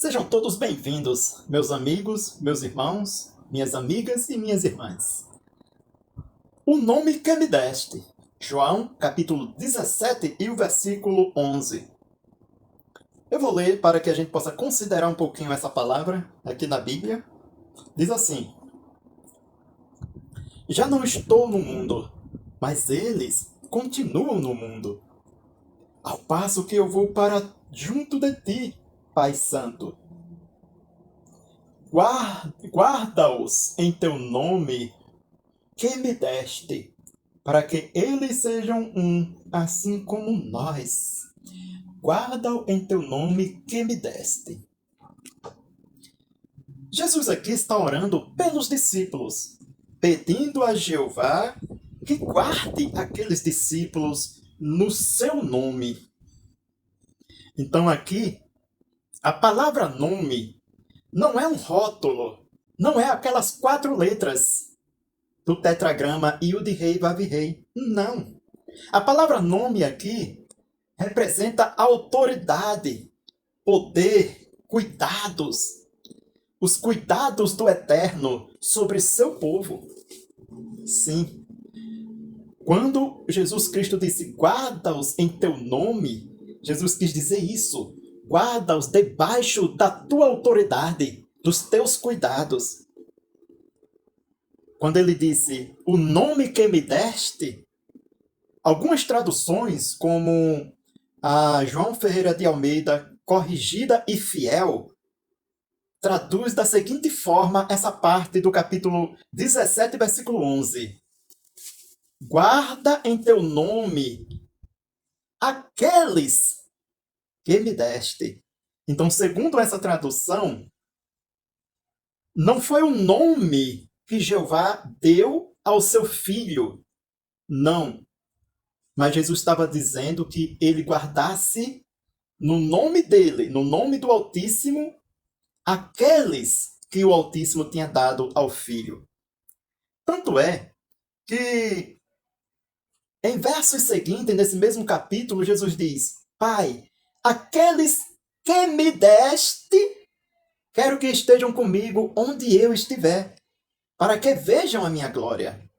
Sejam todos bem-vindos, meus amigos, meus irmãos, minhas amigas e minhas irmãs. O nome que me deste. João, capítulo 17 e o versículo 11. Eu vou ler para que a gente possa considerar um pouquinho essa palavra aqui na Bíblia. Diz assim: Já não estou no mundo, mas eles continuam no mundo. Ao passo que eu vou para junto de ti, Pai Santo. Guarda-os em teu nome que me deste, para que eles sejam um, assim como nós. Guarda-o em teu nome que me deste. Jesus aqui está orando pelos discípulos, pedindo a Jeová que guarde aqueles discípulos no seu nome. Então aqui, a palavra nome não é um rótulo, não é aquelas 4 letras do tetragrama Yud-Rei Vav-Rei. Não. A palavra nome aqui representa autoridade, poder, cuidados. Os cuidados do Eterno sobre seu povo. Sim. Quando Jesus Cristo disse, guarda-os em teu nome, Jesus quis dizer isso. Guarda-os debaixo da tua autoridade, dos teus cuidados. Quando ele disse, o nome que me deste, algumas traduções, como a João Ferreira de Almeida, Corrigida e Fiel, traduz da seguinte forma essa parte do capítulo 17, versículo 11. Guarda em teu nome aqueles que me deste. Então, segundo essa tradução, não foi o nome que Jeová deu ao seu filho. Não. Mas Jesus estava dizendo que ele guardasse no nome dele, no nome do Altíssimo, aqueles que o Altíssimo tinha dado ao filho. Tanto é que, em versos seguintes, nesse mesmo capítulo, Jesus diz, Pai, aqueles que me deste, quero que estejam comigo onde eu estiver, para que vejam a minha glória.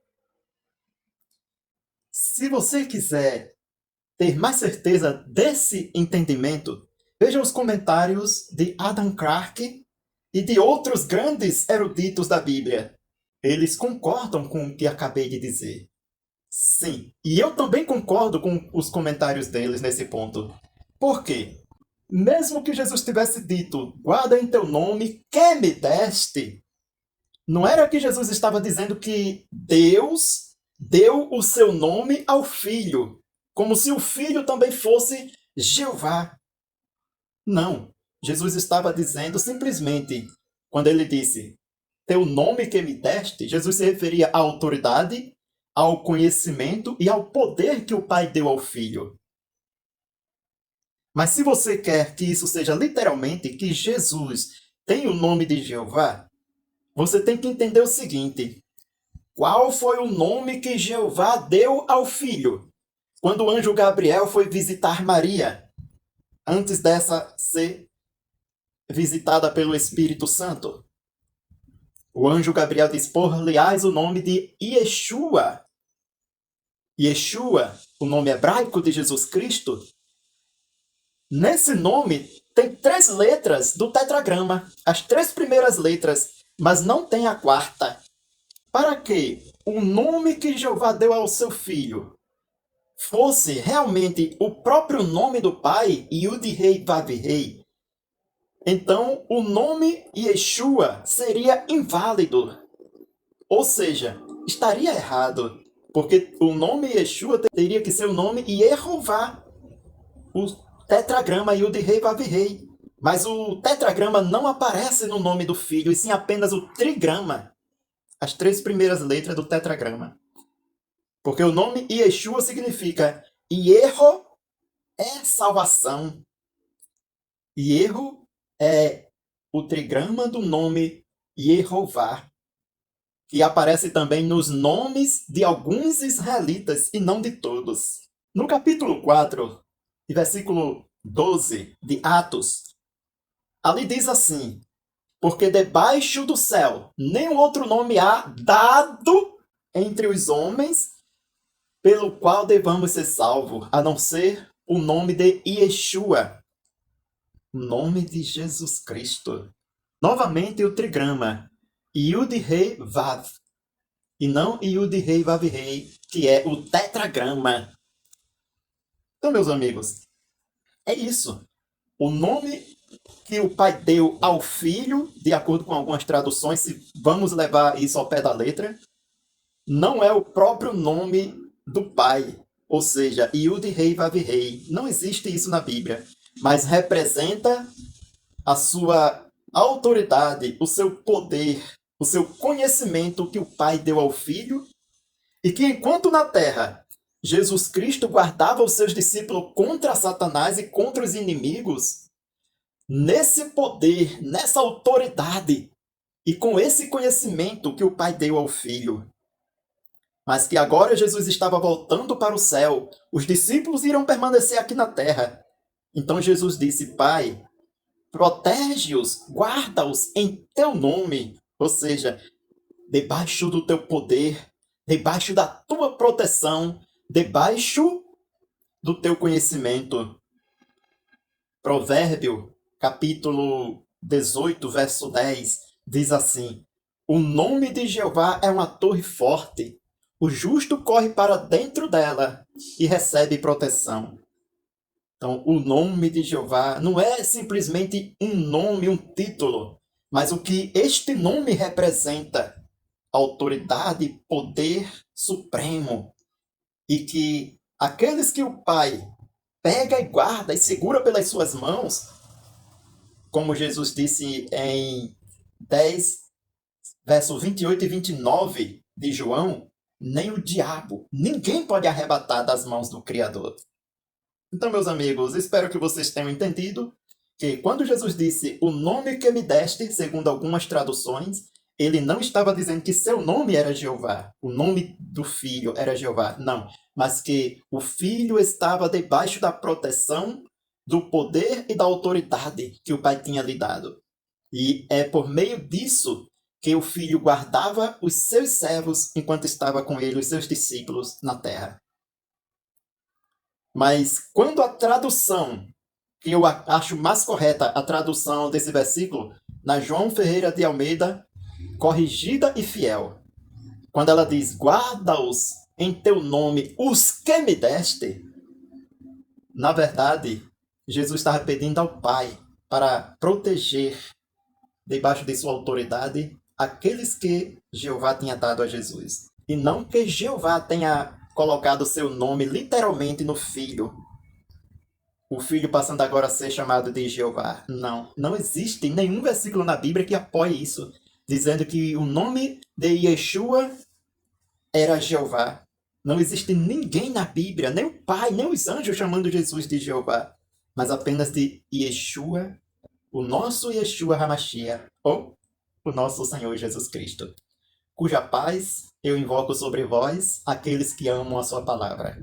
Se você quiser ter mais certeza desse entendimento, veja os comentários de Adam Clarke e de outros grandes eruditos da Bíblia. Eles concordam com o que acabei de dizer. Sim, e eu também concordo com os comentários deles nesse ponto. Por quê? Mesmo que Jesus tivesse dito, guarda em teu nome que me deste, não era que Jesus estava dizendo que Deus deu o seu nome ao Filho, como se o Filho também fosse Jeová. Não, Jesus estava dizendo simplesmente, quando ele disse, teu nome que me deste, Jesus se referia à autoridade, ao conhecimento e ao poder que o Pai deu ao Filho. Mas se você quer que isso seja literalmente que Jesus tem o nome de Jeová, você tem que entender o seguinte, qual foi o nome que Jeová deu ao Filho quando o anjo Gabriel foi visitar Maria, antes dessa ser visitada pelo Espírito Santo? O anjo Gabriel diz, por-lhe-ás o nome de Yeshua. Yeshua, o nome hebraico de Jesus Cristo. Nesse nome tem 3 letras do tetragrama, as 3 primeiras letras, mas não tem a 4ª. Para que o nome que Jeová deu ao seu filho fosse realmente o próprio nome do Pai, Yud-Rei Vav-Rei, então o nome Yeshua seria inválido. Ou seja, estaria errado, porque o nome Yeshua teria que ser o nome Yehová, o tetragrama Yud-Rei Vav-Rei. Mas o tetragrama não aparece no nome do filho, e sim apenas o trigrama, as 3 primeiras letras do tetragrama. Porque o nome Yeshua significa Yeho é salvação. Yeho é o trigrama do nome Yehová, que aparece também nos nomes de alguns israelitas e não de todos. No capítulo 4, versículo 12 de Atos, Ali diz assim: porque debaixo do céu nenhum outro nome há dado entre os homens pelo qual devamos ser salvos, a não ser o nome de Yeshua, o nome de Jesus Cristo. Novamente o trigrama, Yud-Rei Vav, e não Yud-Rei Vav-Rei, que é o tetragrama. Então, meus amigos, é isso. O nome que o pai deu ao filho, de acordo com algumas traduções, se vamos levar isso ao pé da letra, não é o próprio nome do pai. Ou seja, Yud-Rei Vav-Rei. Não existe isso na Bíblia, mas representa a sua autoridade, o seu poder, o seu conhecimento que o pai deu ao filho, e que enquanto na terra Jesus Cristo guardava os seus discípulos contra Satanás e contra os inimigos, nesse poder, nessa autoridade e com esse conhecimento que o pai deu ao filho. Mas que agora Jesus estava voltando para o céu, os discípulos irão permanecer aqui na terra. Então Jesus disse: Pai, protege-os, guarda-os em teu nome, ou seja, debaixo do teu poder, debaixo da tua proteção, debaixo do teu conhecimento. Provérbio, capítulo 18, verso 10, diz assim: o nome de Jeová é uma torre forte, o justo corre para dentro dela e recebe proteção. Então, o nome de Jeová não é simplesmente um nome, um título, mas o que este nome representa: autoridade, poder supremo. E que aqueles que o Pai pega e guarda e segura pelas suas mãos, como Jesus disse em 10, verso 28 e 29 de João, nem o diabo, ninguém pode arrebatar das mãos do Criador. Então, meus amigos, espero que vocês tenham entendido que quando Jesus disse o nome que me deste, segundo algumas traduções, ele não estava dizendo que seu nome era Jeová, o nome do filho era Jeová, não, mas que o filho estava debaixo da proteção, do poder e da autoridade que o pai tinha lhe dado. E é por meio disso que o filho guardava os seus servos enquanto estava com ele, os seus discípulos na terra. Mas quando a tradução, que eu acho mais correta, a tradução desse versículo, na João Ferreira de Almeida, corrigida e fiel, quando ela diz: guarda-os em teu nome, os que me deste, na verdade, Jesus estava pedindo ao Pai para proteger, debaixo de sua autoridade, aqueles que Jeová tinha dado a Jesus. E não que Jeová tenha colocado seu nome literalmente no filho, o filho passando agora a ser chamado de Jeová. Não, não existe nenhum versículo na Bíblia que apoie isso, dizendo que o nome de Yeshua era Jeová. Não existe ninguém na Bíblia, nem o Pai, nem os anjos chamando Jesus de Jeová, mas apenas de Yeshua, o nosso Yeshua HaMashiach, ou o nosso Senhor Jesus Cristo, cuja paz eu invoco sobre vós, aqueles que amam a sua palavra.